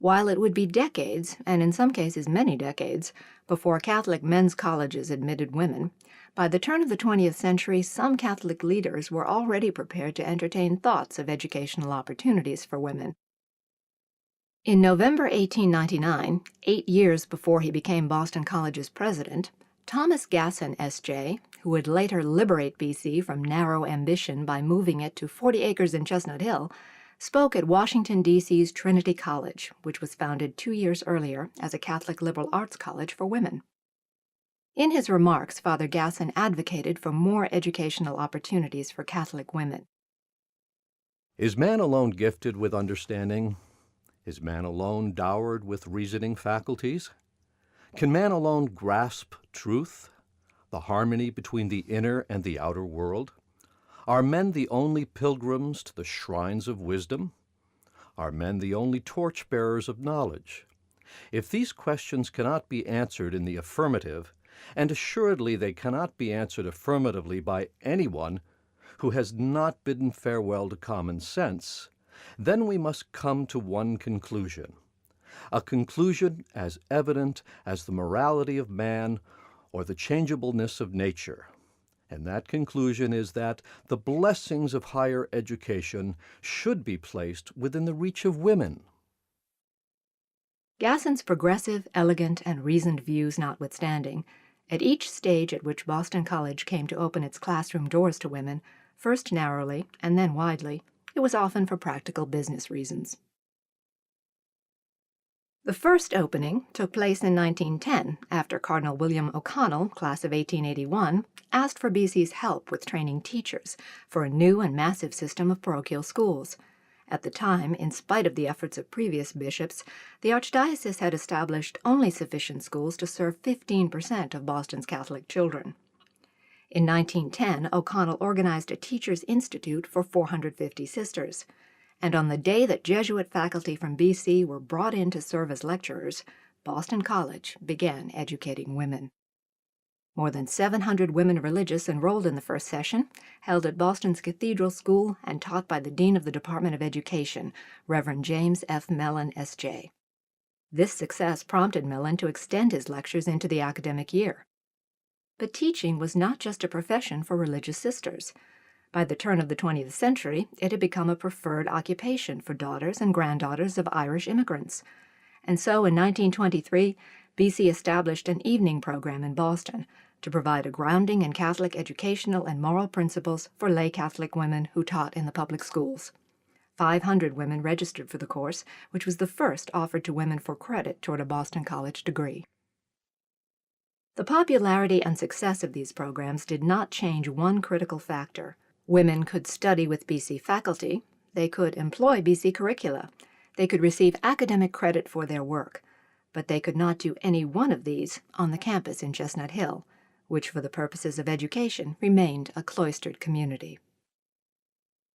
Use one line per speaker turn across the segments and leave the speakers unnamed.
While it would be decades, and in some cases many decades, before Catholic men's colleges admitted women, by the turn of the 20th century, some Catholic leaders were already prepared to entertain thoughts of educational opportunities for women. In November 1899, 8 years before he became Boston College's president, Thomas Gasson, S.J., who would later liberate BC from narrow ambition by moving it to 40 acres in Chestnut Hill, spoke at Washington, D.C.'s Trinity College, which was founded 2 years earlier as a Catholic liberal arts college for women. In his remarks, Father Gasson advocated for more educational opportunities for Catholic women.
Is man alone gifted with understanding? Is man alone dowered with reasoning faculties? Can man alone grasp truth, the harmony between the inner and the outer world? Are men the only pilgrims to the shrines of wisdom? Are men the only torch-bearers of knowledge? If these questions cannot be answered in the affirmative, and assuredly they cannot be answered affirmatively by anyone who has not bidden farewell to common sense, then we must come to one conclusion, a conclusion as evident as the morality of man or the changeableness of nature. And that conclusion is that the blessings of higher education should be placed within the reach of women.
Gasson's progressive, elegant, and reasoned views notwithstanding, at each stage at which Boston College came to open its classroom doors to women, first narrowly and then widely, it was often for practical business reasons. The first opening took place in 1910 after Cardinal William O'Connell, class of 1881, asked for BC's help with training teachers for a new and massive system of parochial schools. At the time, in spite of the efforts of previous bishops, the Archdiocese had established only sufficient schools to serve 15% of Boston's Catholic children. In 1910, O'Connell organized a Teachers' Institute for 450 sisters, and on the day that Jesuit faculty from BC were brought in to serve as lecturers, Boston College began educating women. More than 700 women religious enrolled in the first session, held at Boston's Cathedral School and taught by the Dean of the Department of Education, Reverend James F. Mellon, S.J. This success prompted Mellon to extend his lectures into the academic year. But teaching was not just a profession for religious sisters. By the turn of the 20th century, it had become a preferred occupation for daughters and granddaughters of Irish immigrants. And so in 1923, BC established an evening program in Boston to provide a grounding in Catholic educational and moral principles for lay Catholic women who taught in the public schools. 500 women registered for the course, which was the first offered to women for credit toward a Boston College degree. The popularity and success of these programs did not change one critical factor. Women could study with BC faculty, they could employ BC curricula, they could receive academic credit for their work, but they could not do any one of these on the campus in Chestnut Hill, which for the purposes of education remained a cloistered community.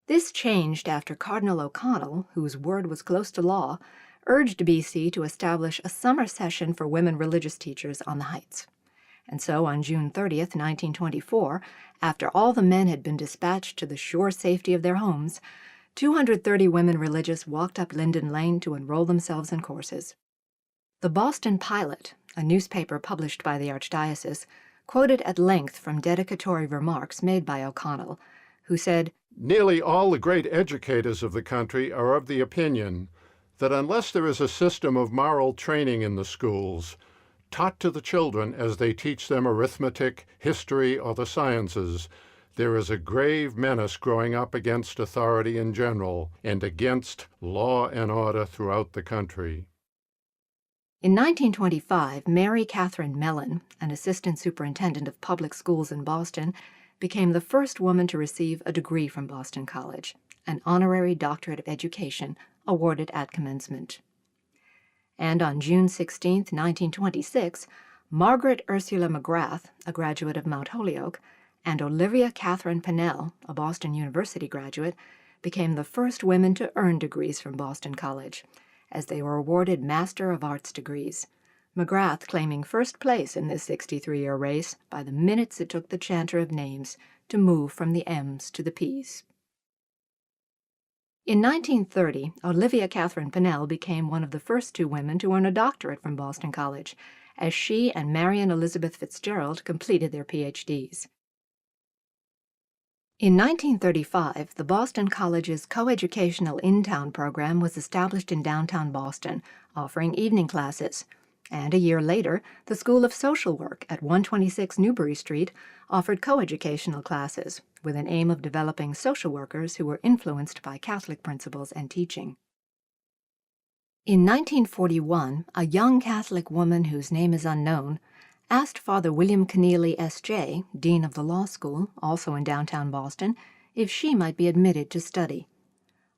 This changed after Cardinal O'Connell, whose word was close to law, urged BC to establish a summer session for women religious teachers on the Heights. And so on June 30th, 1924, after all the men had been dispatched to the sure safety of their homes, 230 women religious walked up Linden Lane to enroll themselves in courses. The Boston Pilot, a newspaper published by the Archdiocese, quoted at length from dedicatory remarks made by O'Connell, who said,
"Nearly all the great educators of the country are of the opinion that unless there is a system of moral training in the schools, taught to the children as they teach them arithmetic, history, or the sciences, there is a grave menace growing up against authority in general and against law and order throughout the country."
In 1925, Mary Catherine Mellon, an assistant superintendent of public schools in Boston, became the first woman to receive a degree from Boston College, an honorary doctorate of education awarded at commencement. And on June 16, 1926, Margaret Ursula McGrath, a graduate of Mount Holyoke, and Olivia Catherine Pennell, a Boston University graduate, became the first women to earn degrees from Boston College, as they were awarded Master of Arts degrees, McGrath claiming first place in this 63-year race by the minutes it took the chanter of names to move from the M's to the P's. In 1930, Olivia Catherine Pinnell became one of the first two women to earn a doctorate from Boston College, as she and Marian Elizabeth Fitzgerald completed their PhDs. In 1935, the Boston College's coeducational in-town program was established in downtown Boston, offering evening classes. And a year later, the School of Social Work at 126 Newbury Street offered coeducational classes, with an aim of developing social workers who were influenced by Catholic principles and teaching. In 1941, a young Catholic woman whose name is unknown asked Father William Keneally, S.J., Dean of the Law School, also in downtown Boston, if she might be admitted to study.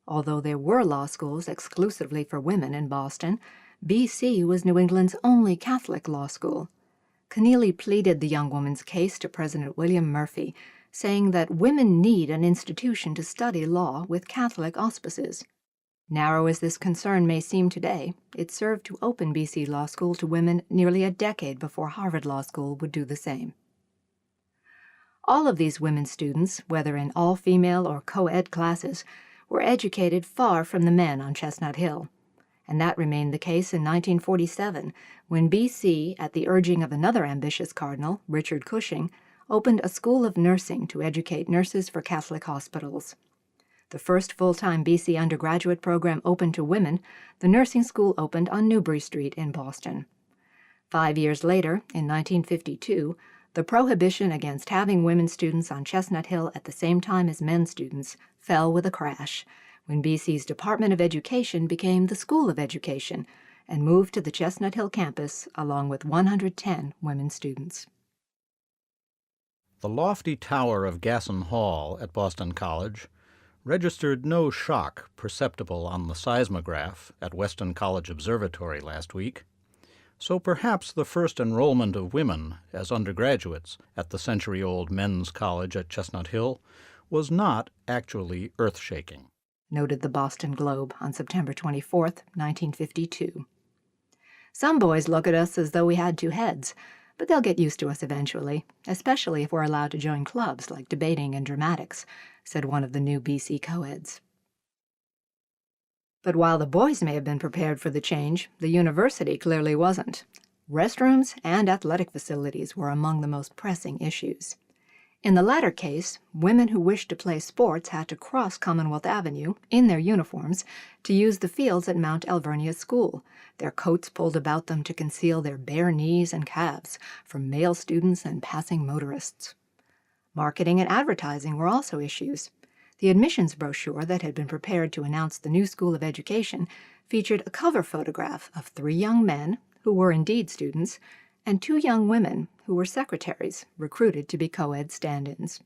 Although there were law schools exclusively for women in Boston, B.C. was New England's only Catholic law school. Keneally pleaded the young woman's case to President William Murphy, saying that women need an institution to study law with Catholic auspices. Narrow as this concern may seem today, it served to open B.C. Law School to women nearly a decade before Harvard Law School would do the same. All of these women students, whether in all-female or co-ed classes, were educated far from the men on Chestnut Hill. And that remained the case in 1947, when B.C., at the urging of another ambitious cardinal, Richard Cushing, opened a school of nursing to educate nurses for Catholic hospitals. The first full-time B.C. undergraduate program open to women, the nursing school opened on Newbury Street in Boston. 5 years later, in 1952, the prohibition against having women students on Chestnut Hill at the same time as men students fell with a crash, when B.C.'s Department of Education became the School of Education and moved to the Chestnut Hill campus along with 110 women students.
The lofty tower of Gasson Hall at Boston College registered no shock perceptible on the seismograph at Weston College Observatory last week, so perhaps the first enrollment of women as undergraduates at the century-old men's college at Chestnut Hill was not actually earth-shaking,
noted the Boston Globe on September 24, 1952. Some boys look at us as though we had two heads, but they'll get used to us eventually, especially if we're allowed to join clubs like debating and dramatics, said one of the new BC co-eds. But while the boys may have been prepared for the change, the university clearly wasn't. Restrooms and athletic facilities were among the most pressing issues. In the latter case, women who wished to play sports had to cross Commonwealth Avenue, in their uniforms, to use the fields at Mount Alvernia School, their coats pulled about them to conceal their bare knees and calves from male students and passing motorists. Marketing and advertising were also issues. The admissions brochure that had been prepared to announce the new School of Education featured a cover photograph of 3 young men, who were indeed students, and 2 young women, who were secretaries, recruited to be co-ed stand-ins.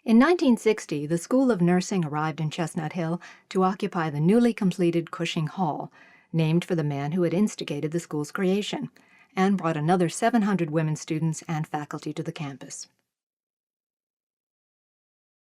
In 1960, the School of Nursing arrived in Chestnut Hill to occupy the newly completed Cushing Hall, named for the man who had instigated the school's creation, and brought another 700 women students and faculty to the campus.